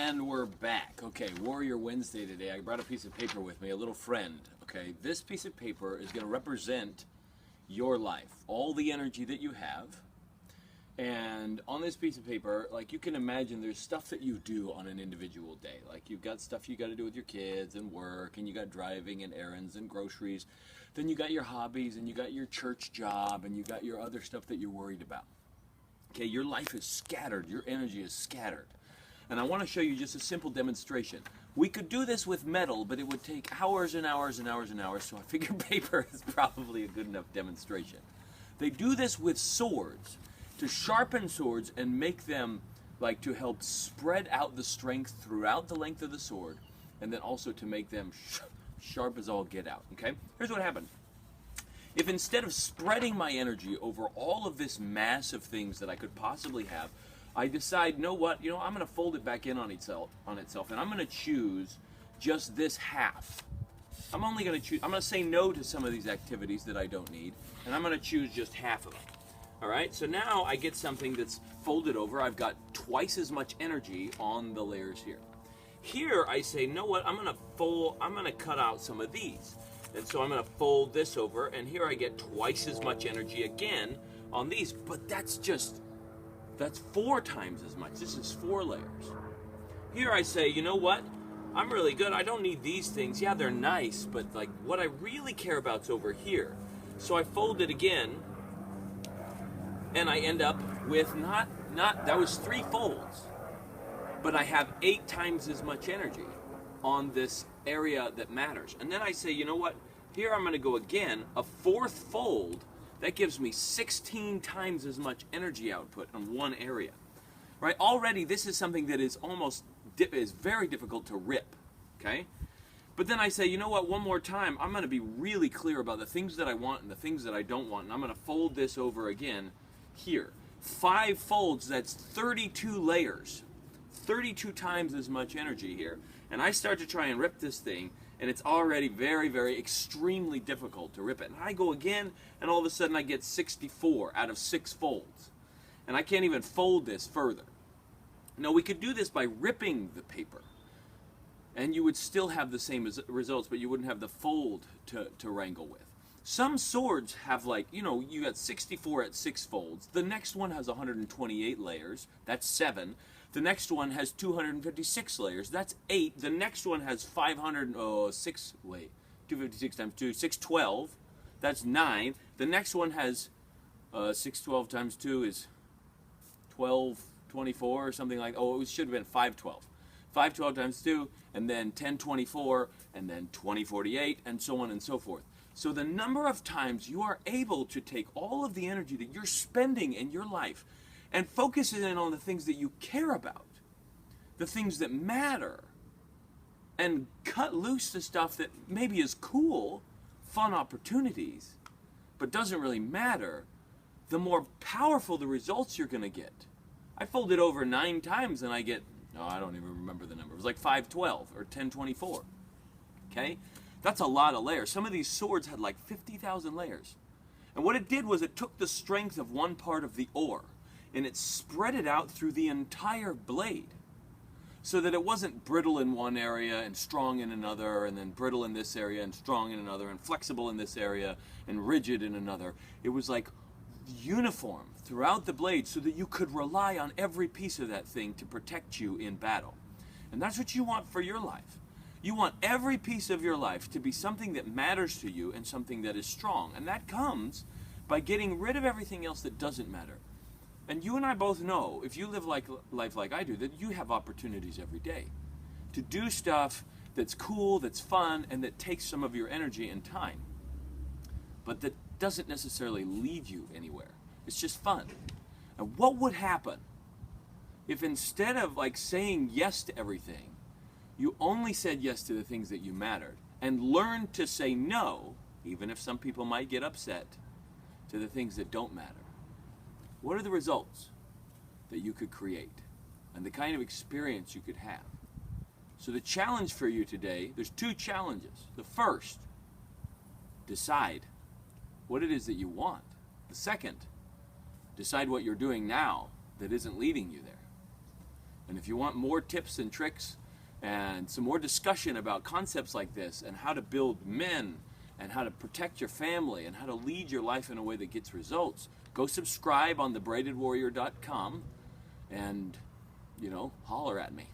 And we're back. Okay, Warrior Wednesday today. I brought a piece of paper with me, a little friend. Okay, this piece of paper is going to represent your life, all the energy that you have. And on this piece of paper, like you can imagine, there's stuff that you do on an individual day. Like you've got stuff you got to do with your kids and work, and you got driving and errands and groceries. Then you got your hobbies, and you got your church job, and you got your other stuff that you're worried about. Okay, your life is scattered. Your energy is scattered. And I want to show you just a simple demonstration. We could do this with metal, but it would take hours and hours and hours and hours, so I figure paper is probably a good enough demonstration. They do this with swords, to sharpen swords and make them like to help spread out the strength throughout the length of the sword, and then also to make them sharp as all get out, okay? Here's what happened. If instead of spreading my energy over all of this mass of things that I could possibly have, I decide, I'm going to fold it back in on itself, and I'm going to choose just this half. I'm going to say no to some of these activities that I don't need, and I'm going to choose just half of them. All right, so now I get something that's folded over. I've got twice as much energy on the layers here. Here I say, I'm going to cut out some of these. And so I'm going to fold this over, and here I get twice as much energy again on these, but that's 4 times as much. This is 4 layers. Here I say, I'm really good. I don't need these things. Yeah, they're nice, but like what I really care about is over here. So I fold it again, and I end up with that was 3 folds, but I have 8 times as much energy on this area that matters. And then I say, here I'm going to go again, a 4th fold. That gives me 16 times as much energy output on one area, right? Already, this is something that is is very difficult to rip, okay? But then I say, one more time, I'm going to be really clear about the things that I want and the things that I don't want, and I'm going to fold this over again here. 5 folds, that's 32 layers, 32 times as much energy here. And I start to try and rip this thing, and it's already very, very extremely difficult to rip it. And I go again, and all of a sudden I get 64 out of 6 folds. And I can't even fold this further. Now, we could do this by ripping the paper, and you would still have the same results, but you wouldn't have the fold to wrangle with. Some swords have you got 64 at 6 folds. The next one has 128 layers. That's 7. The next one has 256 layers. That's 8. The next one has 256 times 2, 612. That's 9. The next one has 612 times 2 is 1224 or something like. It should have been 512. 512 times 2, and then 1024, and then 2048, and so on and so forth. So the number of times you are able to take all of the energy that you're spending in your life and focus it in on the things that you care about, the things that matter, and cut loose the stuff that maybe is cool, fun opportunities, but doesn't really matter, the more powerful the results you're going to get. I fold it over 9 times and I get, I don't even remember the number. It was like 512 or 1024. Okay? That's a lot of layers. Some of these swords had like 50,000 layers. And what it did was it took the strength of one part of the ore, and it spread it out through the entire blade, so that it wasn't brittle in one area and strong in another, and then brittle in this area and strong in another, and flexible in this area and rigid in another. It was like uniform throughout the blade, so that you could rely on every piece of that thing to protect you in battle. And that's what you want for your life. You want every piece of your life to be something that matters to you and something that is strong. And that comes by getting rid of everything else that doesn't matter. And you and I both know, if you live life like I do, that you have opportunities every day to do stuff that's cool, that's fun, and that takes some of your energy and time. But that doesn't necessarily lead you anywhere. It's just fun. And what would happen if instead of saying yes to everything, you only said yes to the things that you mattered, and learned to say no, even if some people might get upset, to the things that don't matter? What are the results that you could create, and the kind of experience you could have? So the challenge for you today, there's 2 challenges. The first, decide what it is that you want. The second, decide what you're doing now that isn't leading you there. And if you want more tips and tricks and some more discussion about concepts like this and how to build men and how to protect your family and how to lead your life in a way that gets results, go subscribe on thebraidedwarrior.com and, holler at me.